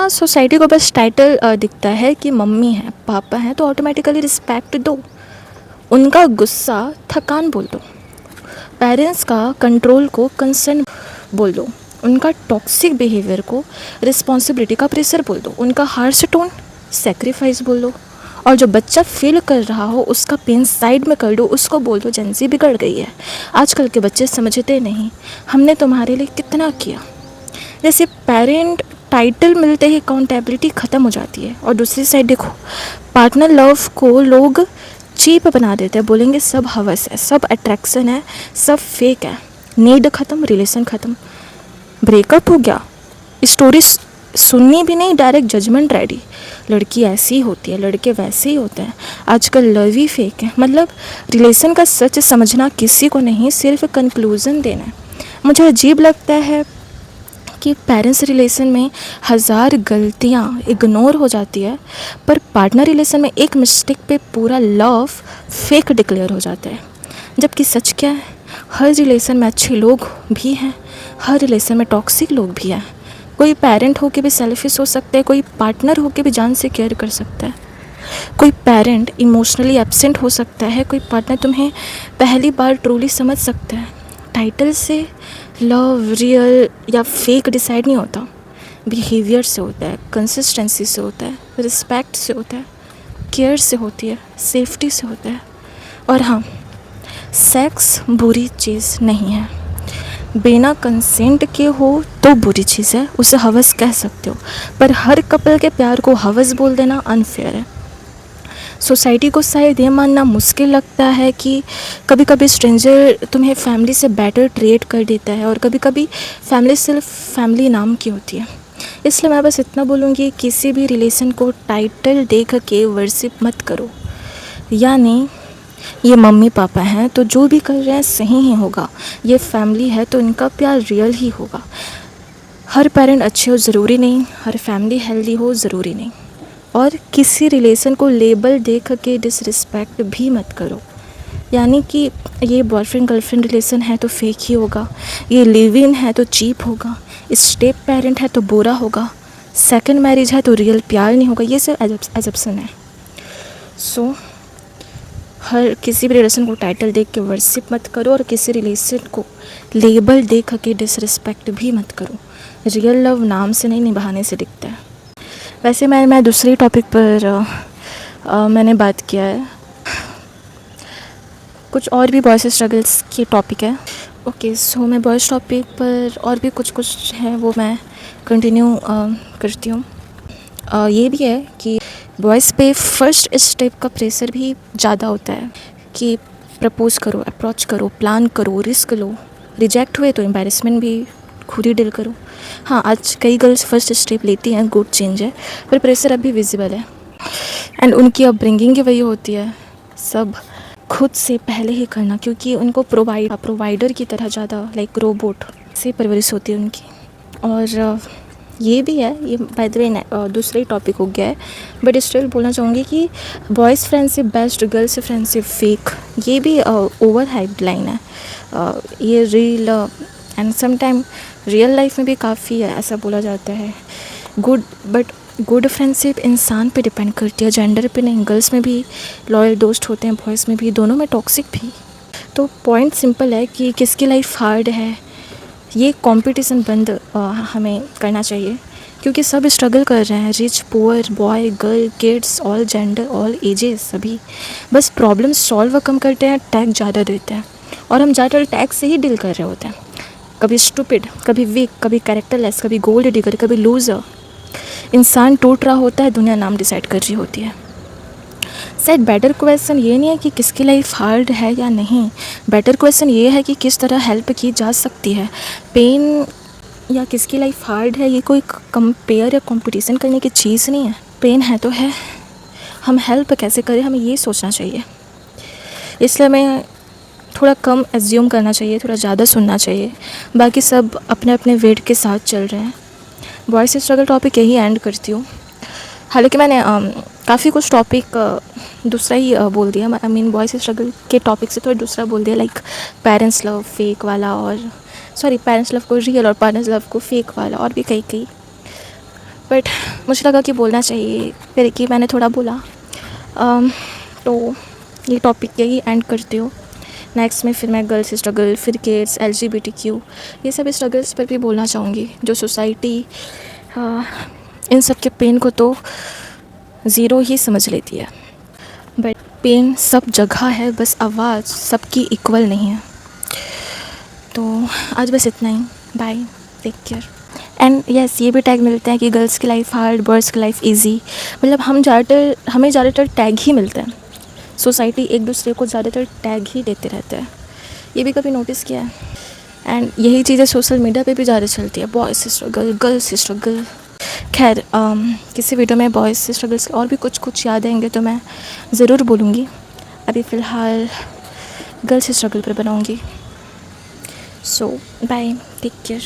Society को बस title दिखता है कि मम्मी है पापा हैं तो ऑटोमेटिकली रिस्पेक्ट दो। उनका गुस्सा थकान बोल दो। पेरेंट्स का कंट्रोल को कंसर्न बोल दो। उनका टॉक्सिक बिहेवियर को रिस्पॉन्सिबिलिटी का प्रेशर बोल दो। उनका हार्श टोन सेक्रीफाइस बोल दो। और जो बच्चा फील कर रहा हो उसका पेन साइड में कर दो, उसको बोल दो जेंजी बिगड़ गई है। आजकल के बच्चे समझते नहीं, हमने तुम्हारे लिए कितना किया। जैसे पेरेंट टाइटल मिलते ही अकाउंटेबिलिटी ख़त्म हो जाती है। और दूसरी साइड देखो, पार्टनर लव को लोग चीप बना देते हैं, बोलेंगे सब हवस है, सब अट्रैक्शन है, सब फेक है। नीड ख़त्म, रिलेशन ख़त्म, ब्रेकअप हो गया। स्टोरी सुननी भी नहीं, डायरेक्ट जजमेंट रेडी। लड़की ऐसी होती है, लड़के वैसे ही होते हैं, आजकल लव ही फेक है। मतलब रिलेशन का सच समझना किसी को नहीं, सिर्फ कंक्लूज़न देना है। मुझे अजीब लगता है कि पेरेंट्स रिलेशन में हज़ार गलतियाँ इग्नोर हो जाती है, पर पार्टनर रिलेशन में एक मिस्टेक पे पूरा लव फेक डिक्लेयर हो जाता है। जबकि सच क्या है, हर रिलेशन में अच्छे लोग भी हैं, हर रिलेशन में टॉक्सिक लोग भी हैं। कोई पेरेंट होके भी सेल्फिश हो सकता है, कोई पार्टनर होके भी जान से केयर कर सकता है, कोई पेरेंट इमोशनली एब्सेंट हो सकता है, कोई पार्टनर तुम्हें पहली बार ट्रूली समझ सकता है। टाइटल से लव रियल या फेक डिसाइड नहीं होता, बिहेवियर से होता है, कंसिस्टेंसी से होता है, रिस्पेक्ट से होता है, केयर से होती है, सेफ्टी से होता है। और हाँ, सेक्स बुरी चीज़ नहीं है। बिना कंसेंट के हो तो बुरी चीज़ है, उसे हवस कह सकते हो, पर हर कपल के प्यार को हवस बोल देना अनफेयर है। सोसाइटी को शायद ये मानना मुश्किल लगता है कि कभी कभी स्ट्रेंजर तुम्हें फैमिली से बेटर ट्रीट कर देता है, और कभी कभी फैमिली सिर्फ फैमिली नाम की होती है। इसलिए मैं बस इतना बोलूँगी, किसी भी रिलेशन को टाइटल देख के वर्शिप मत करो। यानी ये मम्मी पापा हैं तो जो भी कर रहे हैं सही ही होगा, ये फैमिली है तो इनका प्यार रियल ही होगा। हर पेरेंट अच्छे हो ज़रूरी नहीं, हर फैमिली हेल्दी हो ज़रूरी नहीं। और किसी रिलेशन को लेबल देख के डिसरिस्पेक्ट भी मत करो। यानी कि ये बॉयफ्रेंड गर्लफ्रेंड रिलेशन है तो फेक ही होगा, ये लिव इन है तो चीप होगा, स्टेप पेरेंट है तो बुरा होगा, सेकंड मैरिज है तो रियल प्यार नहीं होगा। ये सब एजप्शन है। सो हर किसी भी रिलेशन को टाइटल देख के वर्शिप मत करो, और किसी रिलेशन को लेबल देख के डिसरिस्पेक्ट भी मत करो। रियल लव नाम से नहीं, निभाने से दिखता है। वैसे मैं दूसरे टॉपिक पर मैंने बात किया है, कुछ और भी बॉयज़ स्ट्रगल्स के टॉपिक है। ओके, सो मैं बॉयज़ टॉपिक पर और भी कुछ है वो मैं कंटिन्यू करती हूँ। ये भी है कि बॉयज़ पे फर्स्ट स्टेप का प्रेशर भी ज़्यादा होता है कि प्रपोज़ करो, अप्रोच करो, प्लान करो, रिस्क लो। रिजेक्ट हुए तो एम्बैरेसमेंट भी खुद ही डील करो। हाँ, आज कई गर्ल्स फर्स्ट स्टेप लेती हैं, गुड चेंज है, पर प्रेशर अभी विजिबल है। एंड उनकी अपब्रिंगिंग की वही होती है, सब खुद से पहले ही करना, क्योंकि उनको प्रोवाइडर की तरह ज़्यादा लाइक रोबोट से परवरिश होती है उनकी। और ये भी है, ये बाय द वे दूसरा ही टॉपिक हो गया है, बट स्टिल बोलना चाहूँगी कि boys friendship best, girls friendship fake, ये भी ओवर हाइप्ड लाइन है। ये reel and sometime real life में भी काफ़ी है, ऐसा बोला जाता है। गुड फ्रेंडशिप इंसान पे डिपेंड करती है, जेंडर पे नहीं। गर्ल्स में भी लॉयल दोस्त होते हैं, बॉयज़ में भी, दोनों में टॉक्सिक भी। तो पॉइंट सिंपल है कि किसकी लाइफ हार्ड है, ये कंपटीशन बंद हमें करना चाहिए, क्योंकि सब स्ट्रगल कर रहे हैं, rich poor, boy girl, kids, all gender, all ages, सभी बस प्रॉब्लम सॉल्व कम करते हैं, टैग ज़्यादा देते हैं, और हम ज़्यादातर टैग से ही डील कर रहे होते हैं। कभी स्टूपिड, कभी वीक, कभी कैरेक्टरलेस, कभी गोल्ड डिगर, कभी लूज़र। इंसान टूट रहा होता है, दुनिया नाम डिसाइड कर रही होती है। शायद बेटर क्वेश्चन ये नहीं है कि किसकी लाइफ हार्ड है या नहीं, बेटर क्वेश्चन ये है कि किस तरह हेल्प की जा सकती है। पेन या किसकी लाइफ हार्ड है, ये कोई कंपेयर या कंपटीशन करने की चीज़ नहीं है। पेन है तो है, हम हेल्प कैसे करें, हमें ये सोचना चाहिए। इसलिए हमें थोड़ा कम एज्यूम करना चाहिए, थोड़ा ज़्यादा सुनना चाहिए। बाकी सब अपने अपने वेट के साथ चल रहे हैं। बॉयज़ स्ट्रगल टॉपिक यही एंड करती हूँ। हालांकि मैंने काफ़ी कुछ टॉपिक दूसरा ही बोल दिया, आई मीन बॉयज़ स्ट्रगल के टॉपिक से थोड़ा दूसरा बोल दिया, लाइक पेरेंट्स लव फेक वाला, और पेरेंट्स लव को रियल और पार्टनर्स लव को फेक वाला, और भी कई बट मुझे लगा कि बोलना चाहिए, फिर कि मैंने थोड़ा बोला। तो ये टॉपिक यही एंड करती हूँ। नेक्स्ट में फिर मैं गर्ल्स स्ट्रगल, फिर किड्स, LGBTQ, ये सब स्ट्रगल्स पर भी बोलना चाहूँगी, जो सोसाइटी इन सब के पेन को तो ज़ीरो ही समझ लेती है। बट पेन सब जगह है, बस आवाज़ सबकी इक्वल नहीं है। तो आज बस इतना ही। Bye, take care. And yes, ये भी टैग मिलते हैं कि गर्ल्स की लाइफ हार्ड, बॉयज़ की लाइफ इजी। मतलब हमें ज़्यादातर टैग ही मिलते हैं। सोसाइटी एक दूसरे को ज़्यादातर टैग ही देते रहते हैं। ये भी कभी नोटिस किया है? एंड यही चीज़ें सोशल मीडिया पे भी ज़्यादा चलती है, बॉयज़ स्ट्रगल, गर्ल्स स्ट्रगल। खैर, किसी वीडियो में बॉयज़ स्ट्रगल्स और भी कुछ याद आएंगे तो मैं ज़रूर बोलूँगी। अभी फ़िलहाल गर्ल्स स्ट्रगल पर बनाऊँगी। सो बाय, टेक केयर।